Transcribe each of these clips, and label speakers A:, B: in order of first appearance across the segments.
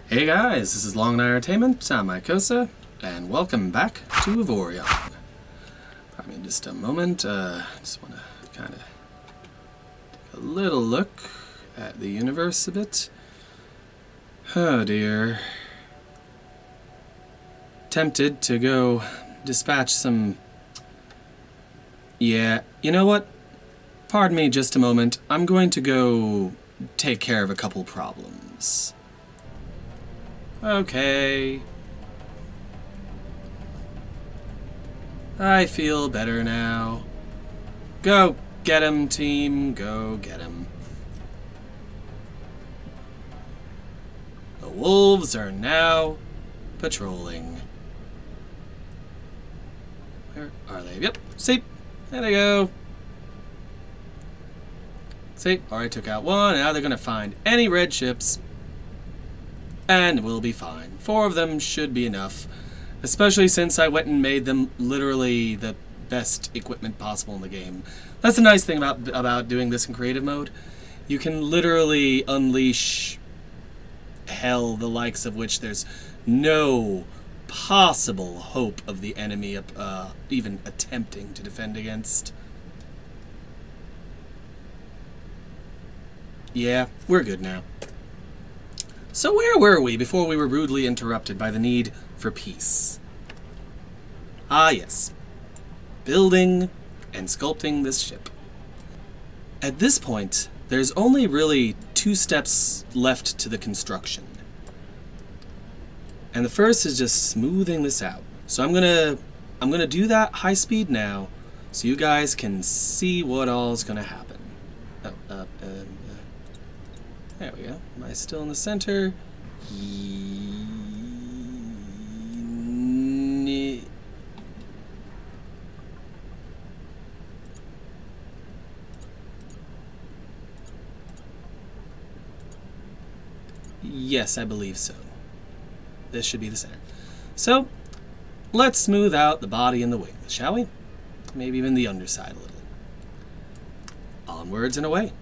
A: Hey guys, this is Long Night Entertainment, I'm Mycosa, and welcome back to Avorion. Pardon me just a moment, just want to kind of take a little look at the universe a bit. Oh dear. Tempted to go dispatch some... Yeah, you know what? Pardon me just a moment, I'm going to go take care of a couple problems. Okay. I feel better now. Go get him, team. Go get him. The wolves are now patrolling. Where are they? Yep. See? There they go. See? Already took out one. Now they're going to find any red ships. And we'll be fine. 4 of them should be enough. Especially since I went and made them literally the best equipment possible in the game. That's the nice thing about doing this in creative mode. You can literally unleash hell, the likes of which there's no possible hope of the enemy even attempting to defend against. Yeah, we're good now. So where were we before we were rudely interrupted by the need for peace? Ah yes, building and sculpting this ship. At this point, there's only really 2 steps left to the construction. And the first is just smoothing this out. So I'm gonna do that high speed now, so you guys can see what all's gonna happen. There we go. Am I still in the center? Yes, I believe so. This should be the center. So, let's smooth out the body and the wings, shall we? Maybe even the underside a little. Onwards and away.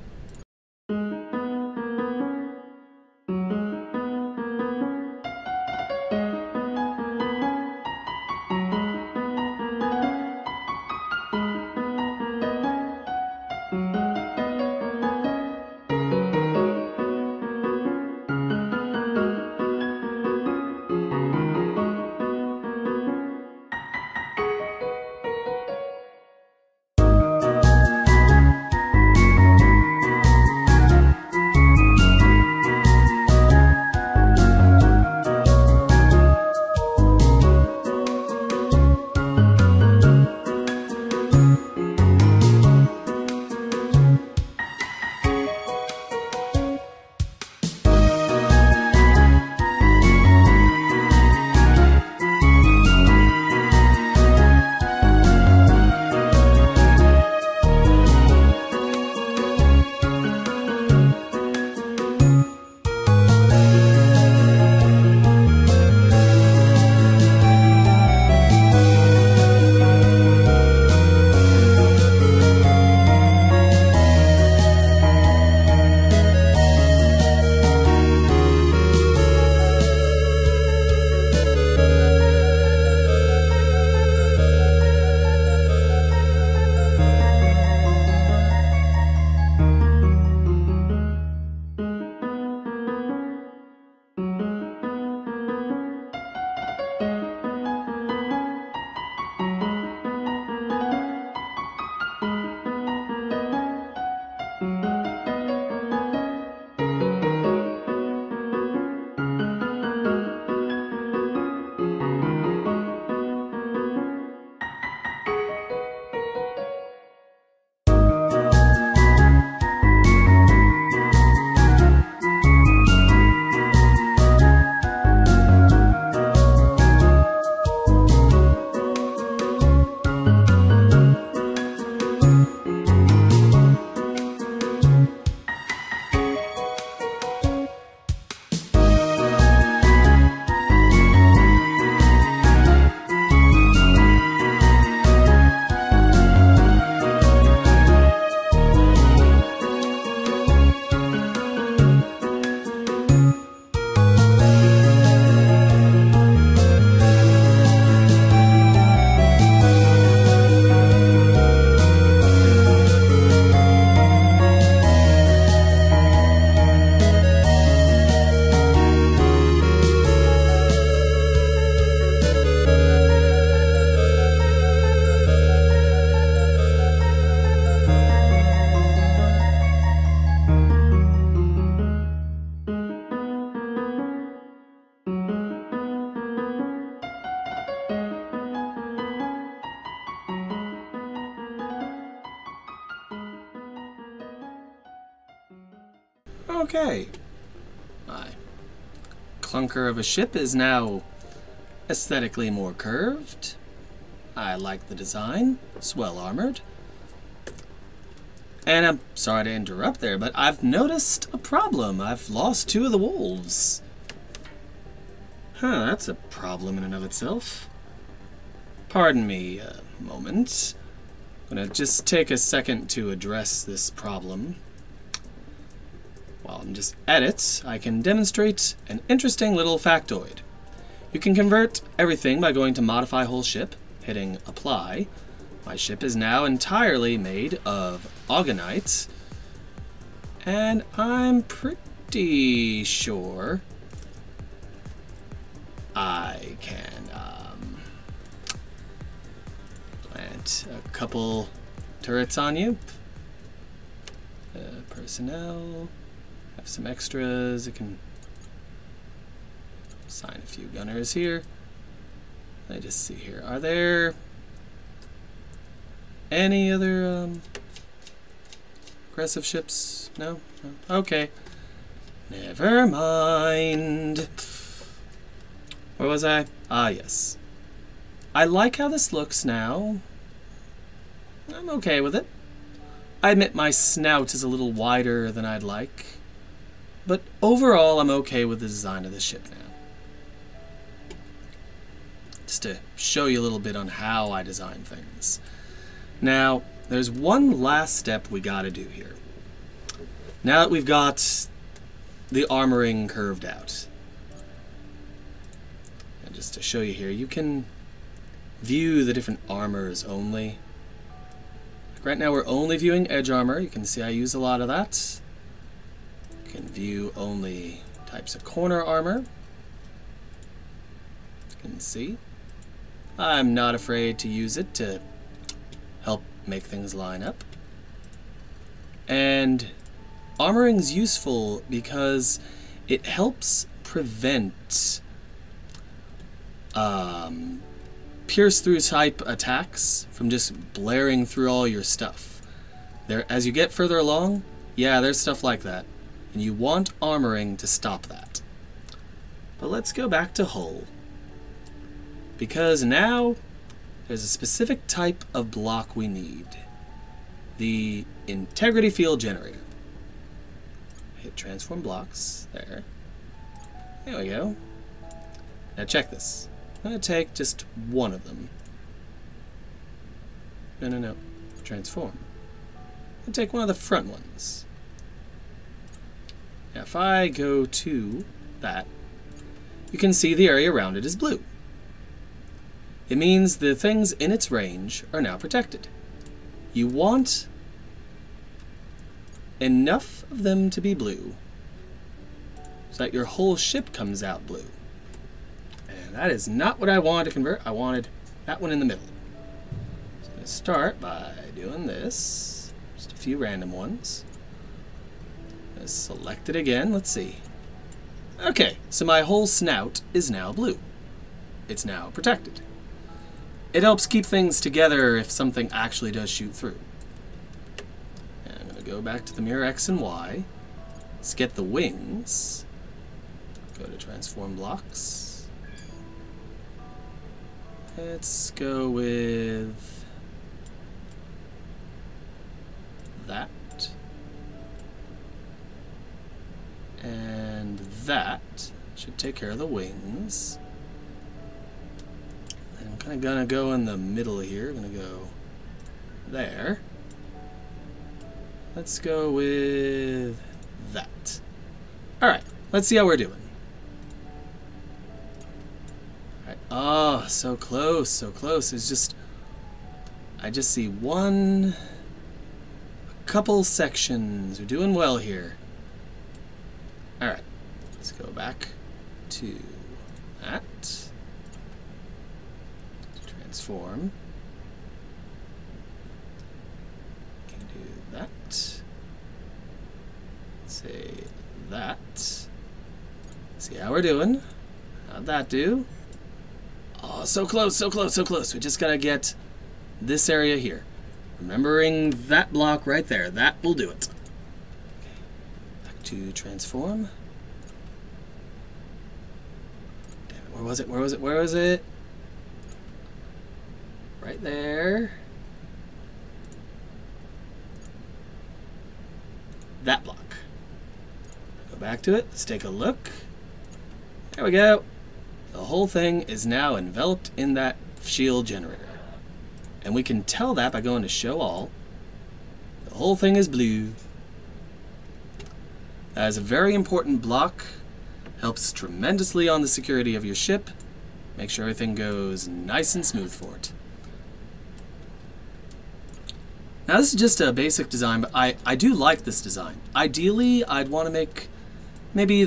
A: Okay. My clunker of a ship is now aesthetically more curved. I like the design. It's well armored. And I'm sorry to interrupt there, but I've noticed a problem. I've lost 2 of the wolves. Huh, that's a problem in and of itself. Pardon me a moment. I'm gonna just take a second to address this problem. While I'm just at it, I can demonstrate an interesting little factoid. You can convert everything by going to Modify Whole Ship, hitting Apply. My ship is now entirely made of Augenite, and I'm pretty sure I can plant a couple turrets on you. Personnel, have some extras. I can assign a few gunners here. Let me just see here. Are there any other aggressive ships? No? No? Okay. Never mind. Where was I? Ah, yes. I like how this looks now. I'm okay with it. I admit my snout is a little wider than I'd like, but overall I'm okay with the design of the ship now. Just to show you a little bit on how I design things. Now, there's one last step we gotta do here. Now that we've got the armoring curved out. And just to show you here, you can view the different armors only. Like right now we're only viewing edge armor. You can see I use a lot of that. You can view only types of corner armor. You can see. I'm not afraid to use it to help make things line up. And armoring's useful because it helps prevent pierce through type attacks from just blaring through all your stuff. As you get further along, yeah, there's stuff like that, and you want armoring to stop that. But let's go back to hull, because now there's a specific type of block we need. The integrity field generator. Hit transform blocks. There. There we go. Now check this. I'm going to take just one of them. No. Transform. I'm going to take one of the front ones. Now if I go to that, you can see the area around it is blue. It means the things in its range are now protected. You want enough of them to be blue so that your whole ship comes out blue. And that is not what I wanted to convert. I wanted that one in the middle. So I'm going to start by doing this. Just a few random ones. Let's select it again. Let's see. Okay, so my whole snout is now blue. It's now protected. It helps keep things together if something actually does shoot through. And I'm going to go back to the mirror X and Y. Let's get the wings. Go to transform blocks. Let's go with that. And that should take care of the wings. I'm kind of gonna go in the middle here. I'm gonna go there. Let's go with that. Alright, let's see how we're doing. Alright, oh, so close, so close. It's just, I just see a couple sections. We're doing well here. Alright, let's go back to that. Transform. Can do that. Say that. See how we're doing. How'd that do? Oh, so close, so close, so close. We just gotta get this area here. Remembering that block right there. That will do it. Okay. Back to transform. Damn it, where was it? Where was it? Where was it? Right there. That block. Go back to it. Let's take a look. There we go. The whole thing is now enveloped in that shield generator. And we can tell that by going to show all. The whole thing is blue. That is a very important block. Helps tremendously on the security of your ship. Make sure everything goes nice and smooth for it. Now this is just a basic design, but I do like this design. Ideally, I'd want to make maybe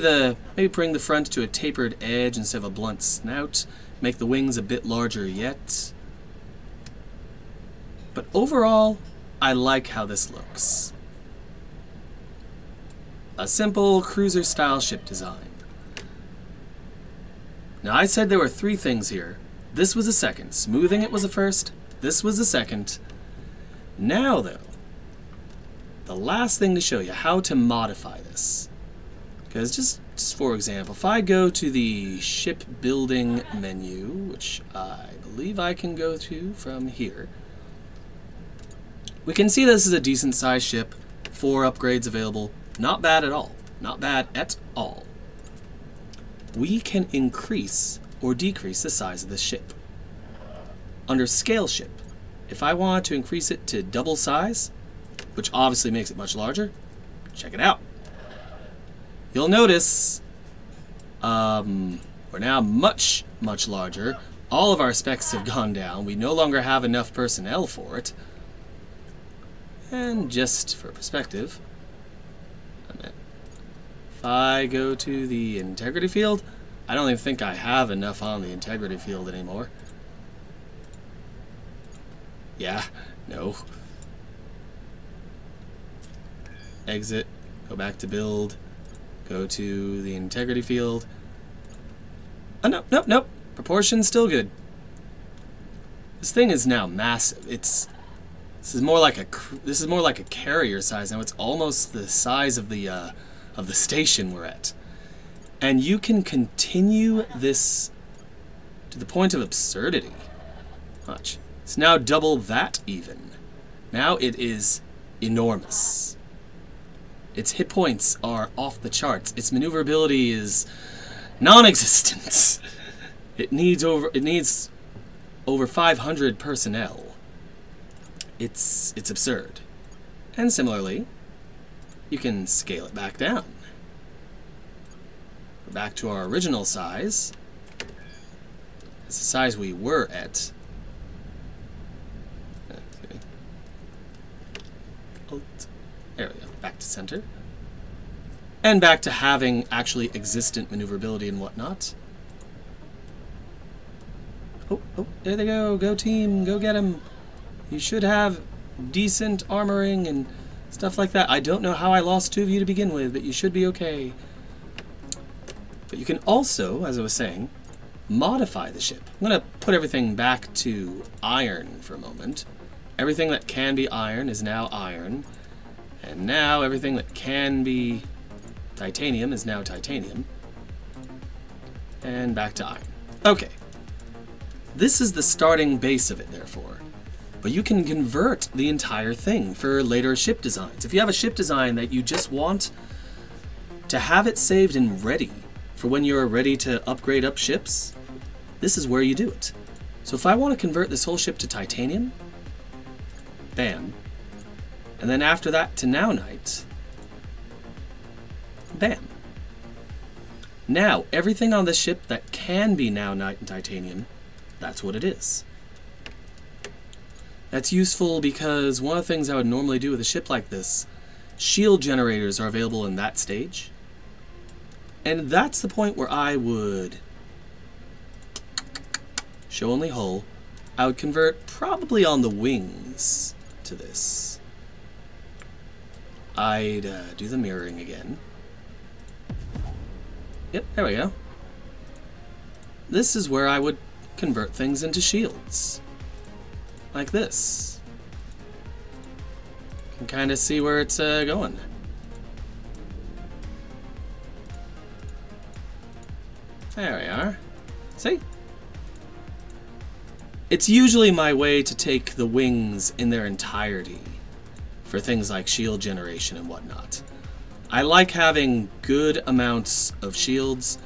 A: bring the front to a tapered edge instead of a blunt snout. Make the wings a bit larger yet. But overall, I like how this looks. A simple cruiser-style ship design. Now I said there were 3 things here. This was the second. Smoothing it was the first. This was the second. Now though, the last thing to show you how to modify this. Because just for example, if I go to the ship building menu, which I believe I can go to from here, we can see this is a decent sized ship, 4 upgrades available. Not bad at all. Not bad at all. We can increase or decrease the size of this ship. Under scale ship, if I want to increase it to double size, which obviously makes it much larger, check it out. You'll notice we're now much, much larger. All of our specs have gone down. We no longer have enough personnel for it. And just for perspective, if I go to the integrity field, I don't even think I have enough on the integrity field anymore. Yeah, no. Exit, go back to build, go to the integrity field. Oh, no, nope, nope. Proportion's still good. This thing is now massive. This is more like a carrier size now. It's almost the size of the station we're at. And you can continue this to the point of absurdity. Watch. It's now double that even. Now it is enormous. Its hit points are off the charts. Its maneuverability is non-existent. It needs over 500 personnel. It's absurd. And similarly, you can scale it back down. We're back to our original size. It's the size we were at. There we go, back to center. And back to having actually existent maneuverability and whatnot. Oh, there they go. Go team, go get them. You should have decent armoring and stuff like that. I don't know how I lost 2 of you to begin with, but you should be okay. But you can also, as I was saying, modify the ship. I'm going to put everything back to iron for a moment. Everything that can be iron is now iron. And now everything that can be titanium is now titanium. And back to iron. Okay. This is the starting base of it, therefore. But you can convert the entire thing for later ship designs. If you have a ship design that you just want to have it saved and ready for when you're ready to upgrade up ships, this is where you do it. So if I want to convert this whole ship to titanium, bam. And then after that to Now-Nite, bam. Now, everything on this ship that can be Now-Nite and titanium, that's what it is. That's useful because one of the things I would normally do with a ship like this, shield generators are available in that stage. And that's the point where I would show only hull. I would convert probably on the wings to this. I'd do the mirroring again. Yep, there we go. This is where I would convert things into shields. Like this. You can kind of see where it's going. There we are. See? It's usually my way to take the wings in their entirety for things like shield generation and whatnot. I like having good amounts of shields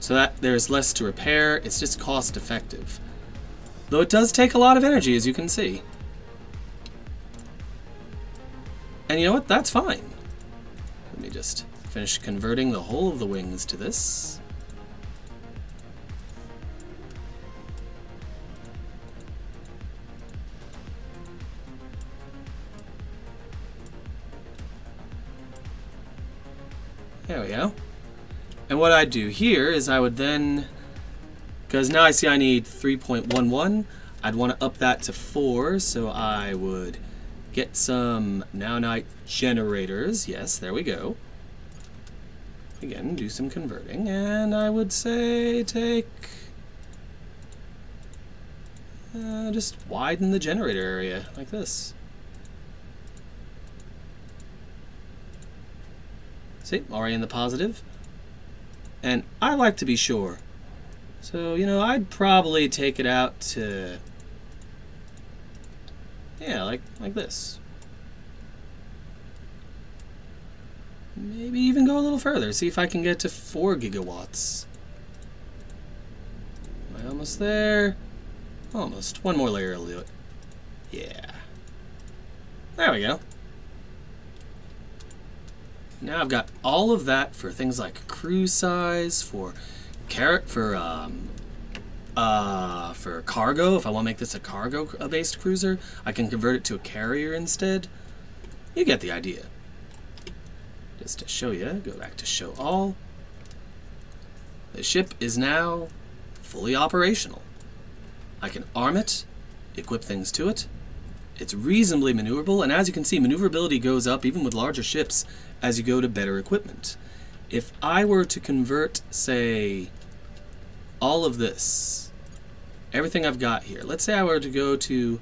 A: so that there's less to repair. It's just cost effective. Though it does take a lot of energy, as you can see. And you know what? That's fine. Let me just finish converting the whole of the wings to this. There we go. And what I'd do here is I would then, because now I see I need 3.11, I'd want to up that to 4, so I would get some Now-Night generators. Yes, there we go. Again, do some converting, and I would say take, just widen the generator area like this. See, already in the positive. And I like to be sure. So, you know, I'd probably take it out to, yeah, like this. Maybe even go a little further. See if I can get to 4 gigawatts. Am I almost there? Almost. One more layer will do it. Yeah. There we go. Now I've got all of that for things like crew size, for cargo. If I want to make this a cargo-based cruiser, I can convert it to a carrier instead. You get the idea. Just to show you, go back to show all. The ship is now fully operational. I can arm it, equip things to it. It's reasonably maneuverable, and as you can see, maneuverability goes up even with larger ships as you go to better equipment. If I were to convert, say, all of this, everything I've got here, let's say I were to go to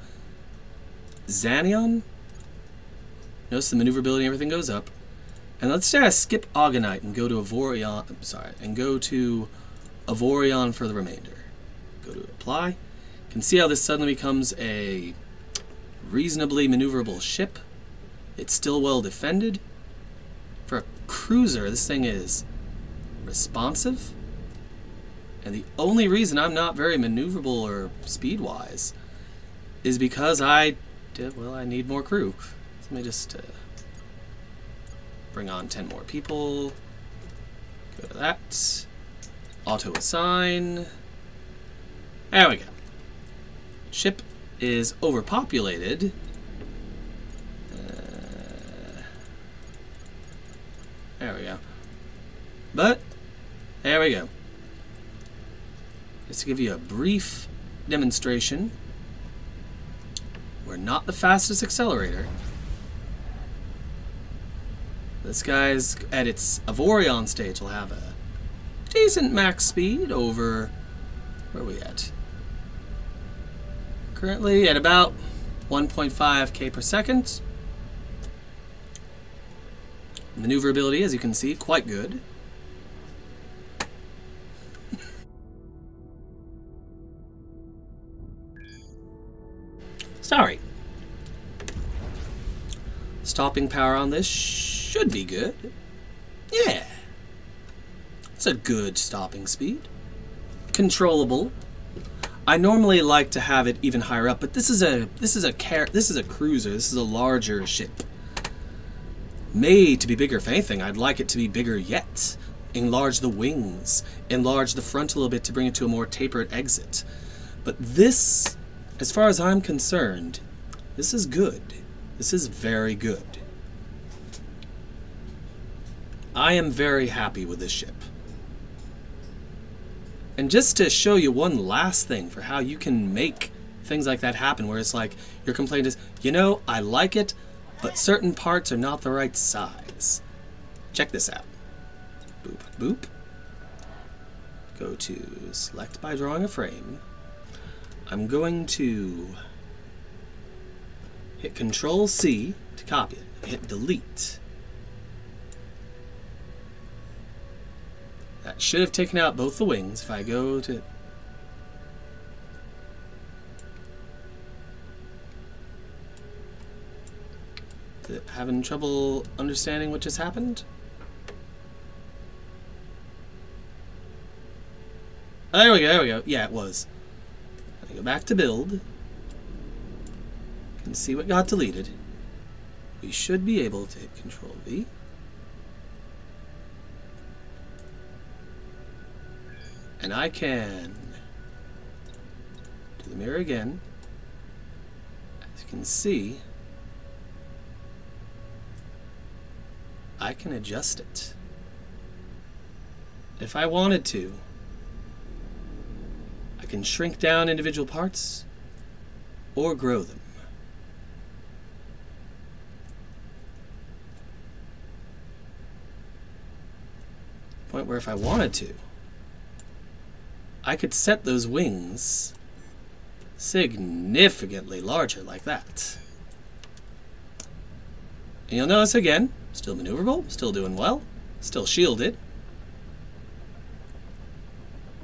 A: Xanion, notice the maneuverability and everything goes up, and let's say I skip Augenite and go to Avorion, and go to Avorion for the remainder. Go to apply. You can see how this suddenly becomes a reasonably maneuverable ship. It's still well defended. For a cruiser, this thing is responsive. And the only reason I'm not very maneuverable or speed-wise is because I need more crew. So let me just bring on 10 more people. Go to that. Auto-assign. There we go. Ship is overpopulated. There we go. But, there we go. Just to give you a brief demonstration, we're not the fastest accelerator. This guy's, at its Avorion stage, will have a decent max speed over, where are we at? Currently at about 1.5k per second. Maneuverability, as you can see, quite good. Sorry. Stopping power on this should be good. Yeah. It's a good stopping speed. Controllable. I normally like to have it even higher up, but this is a cruiser. This is a larger ship. Made to be bigger. If anything, I'd like it to be bigger yet. Enlarge the wings, enlarge the front a little bit to bring it to a more tapered exit. But this, as far as I'm concerned, this is good. This is very good. I am very happy with this ship. And just to show you one last thing for how you can make things like that happen, where it's like your complaint is, you know, I like it, but certain parts are not the right size. Check this out. Boop, boop. Go to select by drawing a frame. I'm going to hit Control C to copy it. Hit delete. Should have taken out both the wings. If I go to... Having trouble understanding what just happened? Oh, there we go, there we go. Yeah, it was. I go back to build. You can see what got deleted. We should be able to hit Control V. And I can do the mirror again. As you can see, I can adjust it. If I wanted to, I can shrink down individual parts or grow them. Point where if I wanted to, I could set those wings significantly larger like that. And you'll notice again, still maneuverable, still doing well, still shielded.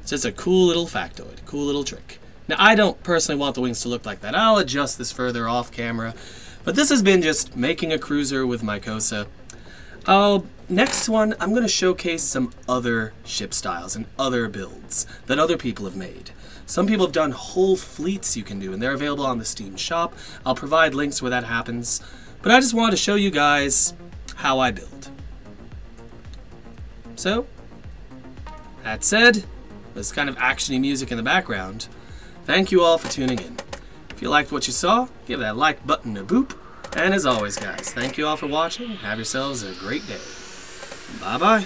A: It's just a cool little factoid, cool little trick. Now, I don't personally want the wings to look like that. I'll adjust this further off camera. But this has been just making a cruiser with Mycosa. Next one, I'm going to showcase some other ship styles and other builds that other people have made. Some people have done whole fleets you can do, and they're available on the Steam shop. I'll provide links where that happens. But I just wanted to show you guys how I build. So, that said, with kind of actiony music in the background, thank you all for tuning in. If you liked what you saw, give that like button a boop. And as always, guys, thank you all for watching. Have yourselves a great day. Bye-bye.